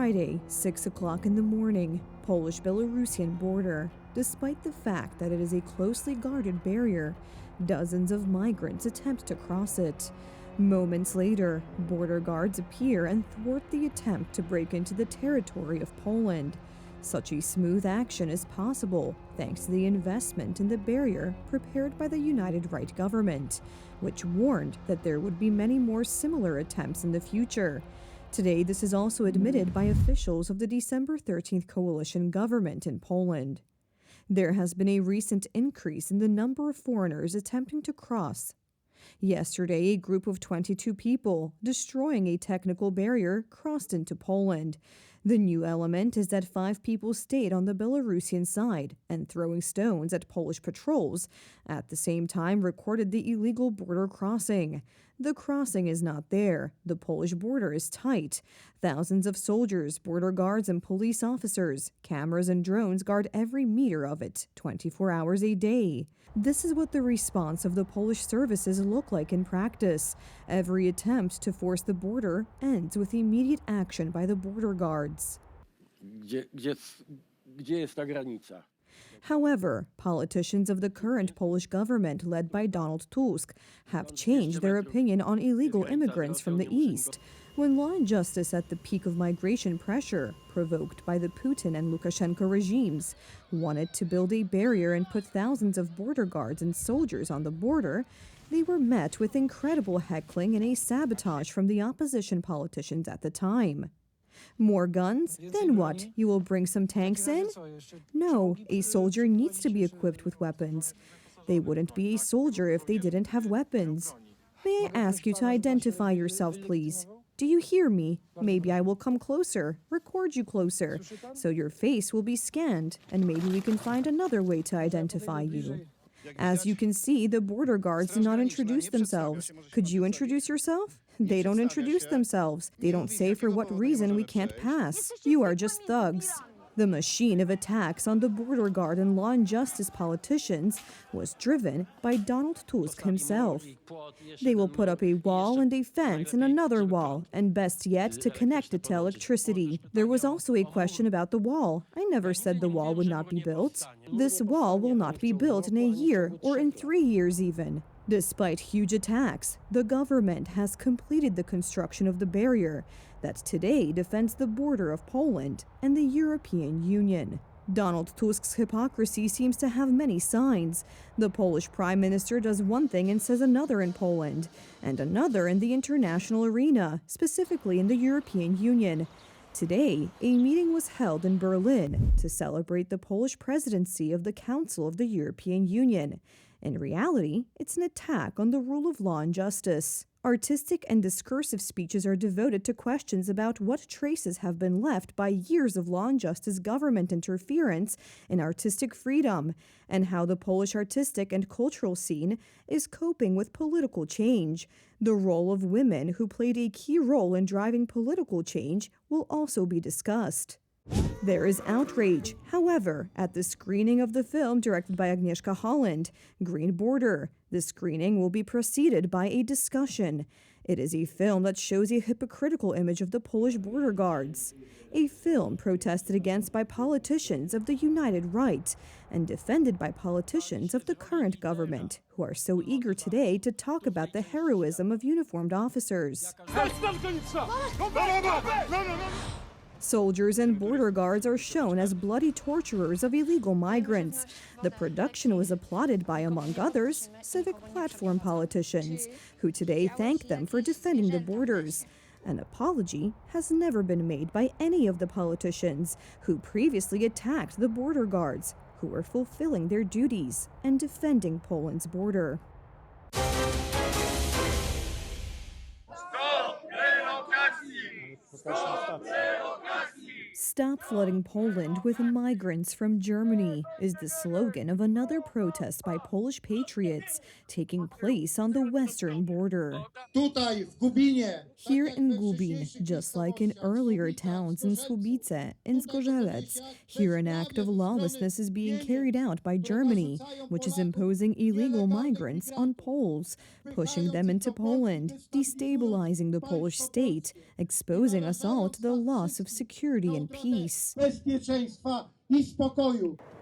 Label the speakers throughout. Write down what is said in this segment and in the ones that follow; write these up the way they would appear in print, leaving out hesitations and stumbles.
Speaker 1: Friday, 6 o'clock in the morning, Polish-Belarussian border. Despite the fact that it is a closely guarded barrier, dozens of migrants attempt to cross it. Moments later, border guards appear and thwart the attempt to break into the territory of Poland. Such a smooth action is possible thanks to the investment in the barrier prepared by the United Right government, which warned that there would be many more similar attempts in the future. Today, this is also admitted by officials of the December 13th coalition government in Poland. There has been a recent increase in the number of foreigners attempting to cross. Yesterday, a group of 22 people, destroying a technical barrier, crossed into Poland. The new element is that 5 people stayed on the Belarusian side and throwing stones at Polish patrols, at the same time recorded the illegal border crossing. The crossing is not there. The Polish border is tight. Thousands of soldiers, border guards, and police officers, cameras and drones guard every meter of it, 24 hours a day. This is what the response of the Polish services look like in practice. Every attempt to force the border ends with immediate action by the border guards.
Speaker 2: Gdzie jest ta granica?
Speaker 1: However, politicians of the current Polish government, led by Donald Tusk, have changed their opinion on illegal immigrants from the east. When law and justice at the peak of migration pressure, provoked by the Putin and Lukashenko regimes, wanted to build a barrier and put thousands of border guards and soldiers on the border, they were met with incredible heckling and a sabotage from the opposition politicians at the time. More guns? Then what? You will bring some tanks in? No, a soldier needs to be equipped with weapons. They wouldn't be a soldier if they didn't have weapons. May I ask you to identify yourself, please? Do you hear me? Maybe I will come closer, record you closer, so your face will be scanned, and maybe we can find another way to identify you. As you can see, the border guards do not introduce themselves. Could you introduce yourself? They don't introduce themselves. They don't say for what reason we can't pass. You are just thugs. The machine of attacks on the border guard and law and justice politicians was driven by Donald Tusk himself. They will put up a wall and a fence and another wall, and best yet, to connect it to electricity. There was also a question about the wall. I never said the wall would not be built. This wall will not be built in a year or in 3 years even. Despite huge attacks, the government has completed the construction of the barrier that today defends the border of Poland and the European Union. Donald Tusk's hypocrisy seems to have many signs. The Polish Prime Minister does one thing and says another in Poland, and another in the international arena, specifically in the European Union. Today, a meeting was held in Berlin to celebrate the Polish presidency of the Council of the European Union. In reality, it's an attack on the rule of law and justice. Artistic and discursive speeches are devoted to questions about what traces have been left by years of law and justice government interference in artistic freedom, and how the Polish artistic and cultural scene is coping with political change. The role of women, who played a key role in driving political change, will also be discussed. There is outrage, however, at the screening of the film directed by Agnieszka Holland, Green Border. The screening will be preceded by a discussion. It is a film that shows a hypocritical image of the Polish border guards. A film protested against by politicians of the United Right and defended by politicians of the current government, who are so eager today to talk about the heroism of uniformed officers. Soldiers and border guards are shown as bloody torturers of illegal migrants. The production was applauded by, among others, civic platform politicians, who today thank them for defending the borders. An apology has never been made by any of the politicians who previously attacked the border guards, who were fulfilling their duties and defending Poland's border. Stop flooding Poland with migrants from Germany is the slogan of another protest by Polish patriots taking place on the western border. Here in Gubin, just like in earlier towns in Słubice and Zgorzelec, here an act of lawlessness is being carried out by Germany, which is imposing illegal migrants on Poles, pushing them into Poland, destabilizing the Polish state, exposing us all to the loss of security and peace.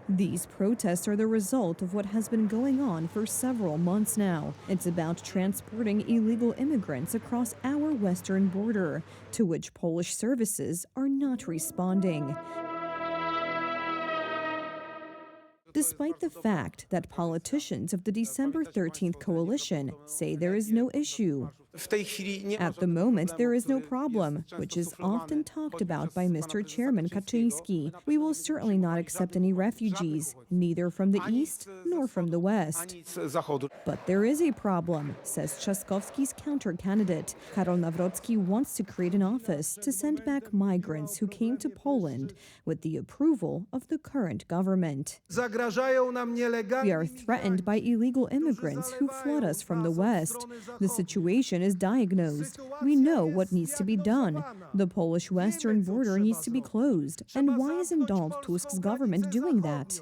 Speaker 1: These protests are the result of what has been going on for several months now. It's about transporting illegal immigrants across our western border, to which Polish services are not responding. Despite the fact that politicians of the December 13th coalition say there is no issue. At the moment, there is no problem, which is often talked about by Mr. Chairman Kaczyński. We will certainly not accept any refugees, neither from the east nor from the west. But there is a problem, says Trzaskowski's counter-candidate. Karol Nawrocki wants to create an office to send back migrants who came to Poland with the approval of the current government. We are threatened by illegal immigrants who flood us from the west. The situation is diagnosed. We know what needs to be done. The Polish western border needs to be closed. And why isn't Donald Tusk's government doing that?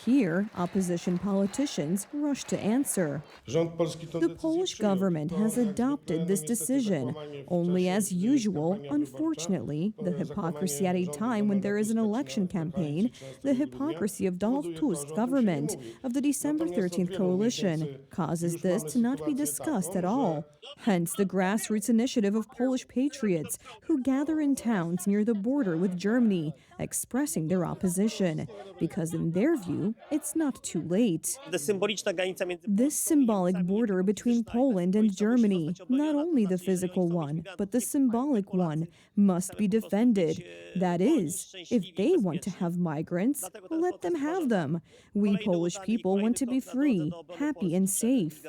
Speaker 1: Here, opposition politicians rush to answer. The Polish government has adopted this decision. Only as usual, unfortunately, the hypocrisy at a time when there is an election campaign, the hypocrisy of Donald Tusk's government, of the December 13th coalition, causes this to not be discussed at all. Hence the grassroots initiative of Polish patriots who gather in towns near the border with Germany, expressing their opposition, because in their view, it's not too late. This symbolic border between Poland and Germany, not only the physical one, but the symbolic one, must be defended. That is, if they want to have migrants, let them have them. We Polish people want to be free, happy and safe.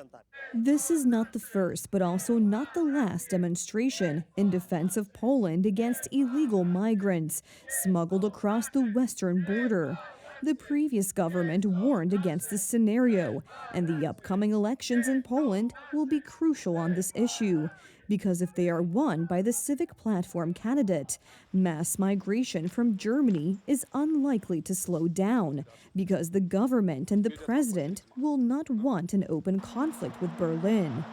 Speaker 1: This is not the first, but also not the last demonstration in defense of Poland against illegal migrants smuggled across the western border. The previous government warned against this scenario, and the upcoming elections in Poland will be crucial on this issue, because if they are won by the Civic Platform candidate, mass migration from Germany is unlikely to slow down, because the government and the president will not want an open conflict with Berlin.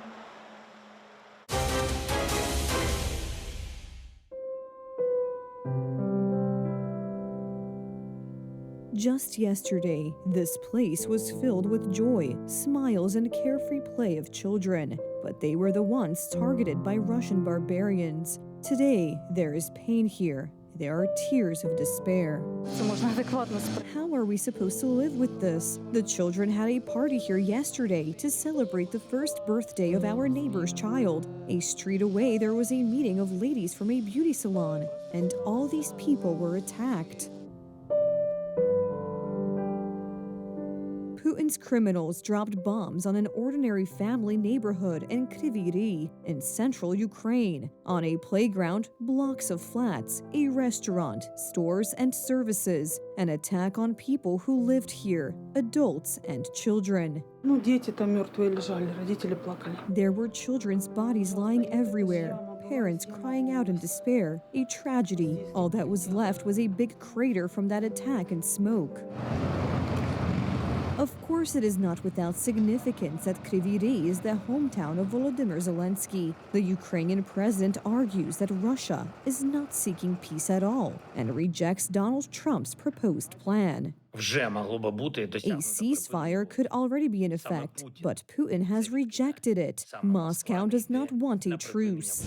Speaker 1: Just yesterday, this place was filled with joy, smiles, and carefree play of children, but they were the ones targeted by Russian barbarians. Today, there is pain here. There are tears of despair. How are we supposed to live with this? The children had a party here yesterday to celebrate the first birthday of our neighbor's child. A street away, there was a meeting of ladies from a beauty salon, and all these people were attacked. Putin's criminals dropped bombs on an ordinary family neighborhood in Kryvyi Rih in central Ukraine. On a playground, blocks of flats, a restaurant, stores and services. An attack on people who lived here, adults and children. There were children's bodies lying everywhere. Parents crying out in despair. A tragedy. All that was left was a big crater from that attack and smoke. Of course, it is not without significance that Kryvyi Rih is the hometown of Volodymyr Zelensky. The Ukrainian president argues that Russia is not seeking peace at all and rejects Donald Trump's proposed plan. A ceasefire could already be in effect, but Putin has rejected it. Moscow does not want a truce.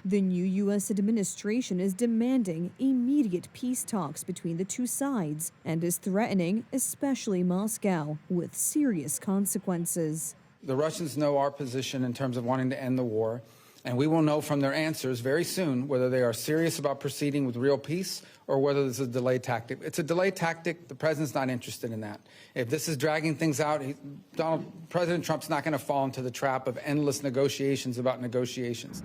Speaker 1: The new U.S. administration is demanding immediate peace talks between the two sides and is threatening, especially Moscow, with serious consequences.
Speaker 3: The Russians know our position in terms of wanting to end the war, and we will know from their answers very soon whether they are serious about proceeding with real peace or whether this is a delay tactic. It's a delay tactic. The president's not interested in that. If this is dragging things out, President Trump's not going to fall into the trap of endless negotiations about negotiations.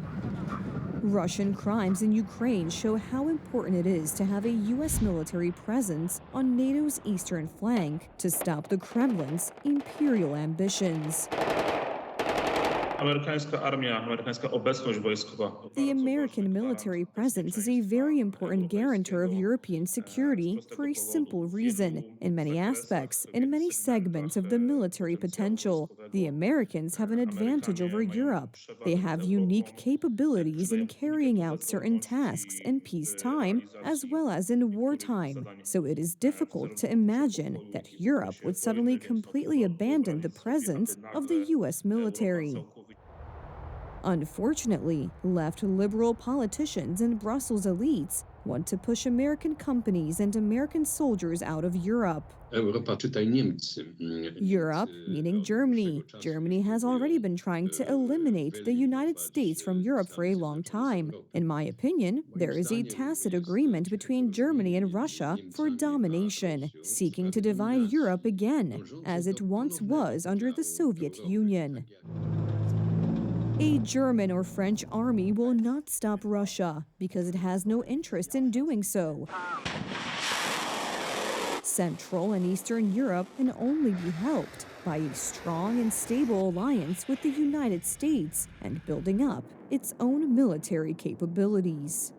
Speaker 1: Russian crimes in Ukraine show how important it is to have a U.S. military presence on NATO's eastern flank to stop the Kremlin's imperial ambitions. The American military presence is a very important guarantor of European security for a simple reason. In many aspects, in many segments of the military potential, the Americans have an advantage over Europe. They have unique capabilities in carrying out certain tasks in peacetime as well as in wartime. So it is difficult to imagine that Europe would suddenly completely abandon the presence of the U.S. military. Unfortunately, left liberal politicians and Brussels elites want to push American companies and American soldiers out of Europe. Europe, meaning Germany. Germany has already been trying to eliminate the United States from Europe for a long time. In my opinion, there is a tacit agreement between Germany and Russia for domination, seeking to divide Europe again, as it once was under the Soviet Union. A German or French army will not stop Russia because it has no interest in doing so. Central and Eastern Europe can only be helped by a strong and stable alliance with the United States and building up its own military capabilities.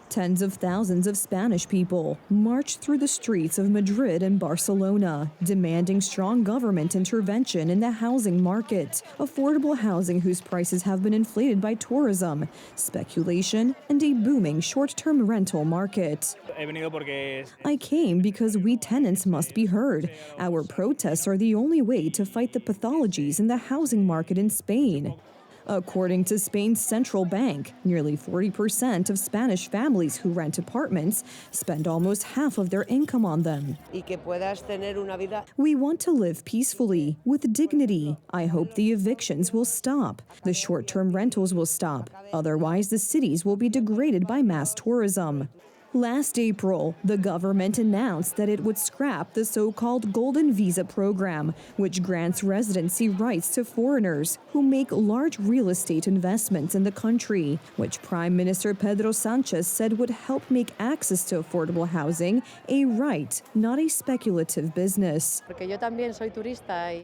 Speaker 1: Tens of thousands of Spanish people marched through the streets of Madrid and Barcelona, demanding strong government intervention in the housing market, affordable housing whose prices have been inflated by tourism, speculation, and a booming short-term rental market. I came because we tenants must be heard. Our protests are the only way to fight the pathologies in the housing market in Spain. According to Spain's central bank, nearly 40% of Spanish families who rent apartments spend almost half of their income on them. We want to live peacefully, with dignity. I hope the evictions will stop. The short-term rentals will stop. Otherwise, the cities will be degraded by mass tourism. Last April, the government announced that it would scrap the so-called Golden Visa program, which grants residency rights to foreigners who make large real estate investments in the country, which Prime Minister Pedro Sánchez said would help make access to affordable housing a right, not a speculative business.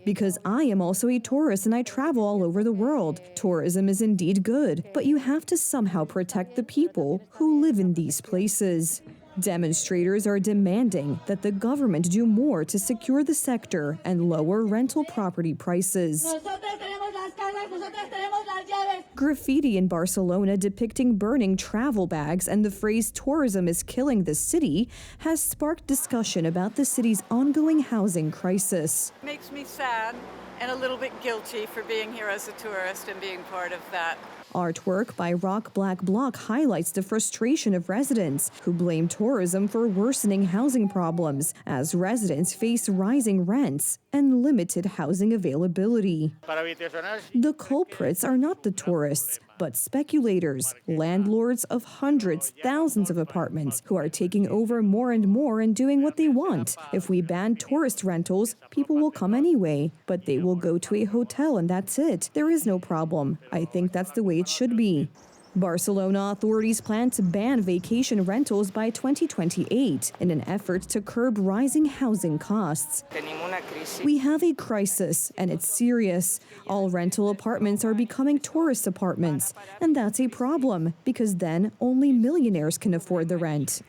Speaker 1: Because I am also a tourist and I travel all over the world. Tourism is indeed good, but you have to somehow protect the people who live in these places. Demonstrators are demanding that the government do more to secure the sector and lower rental property prices. Graffiti in Barcelona depicting burning travel bags and the phrase "tourism is killing the city" has sparked discussion about the city's ongoing housing crisis.
Speaker 4: It makes me sad and a little bit guilty for being here as a tourist and being part of that.
Speaker 1: Artwork by Rock Black Bloc highlights the frustration of residents who blame tourism for worsening housing problems as residents face rising rents and limited housing availability. The culprits are not the tourists, but speculators, landlords of hundreds, thousands of apartments who are taking over more and more and doing what they want. If we ban tourist rentals, people will come anyway, but they will go to a hotel and that's it. There is no problem. I think that's the way it should be. Barcelona authorities plan to ban vacation rentals by 2028 in an effort to curb rising housing costs. We have a crisis, and it's serious. All rental apartments are becoming tourist apartments, and that's a problem because then only millionaires can afford the rent.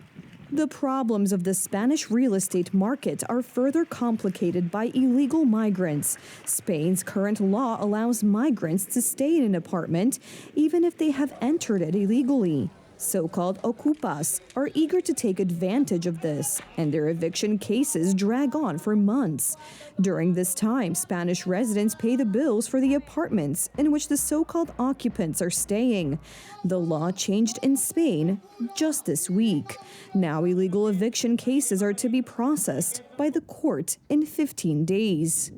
Speaker 1: The problems of the Spanish real estate market are further complicated by illegal migrants. Spain's current law allows migrants to stay in an apartment even if they have entered it illegally. So-called ocupas are eager to take advantage of this, and their eviction cases drag on for months. During this time, Spanish residents pay the bills for the apartments in which the so-called occupants are staying. The law changed in Spain just this week. Now illegal eviction cases are to be processed by the court in 15 days.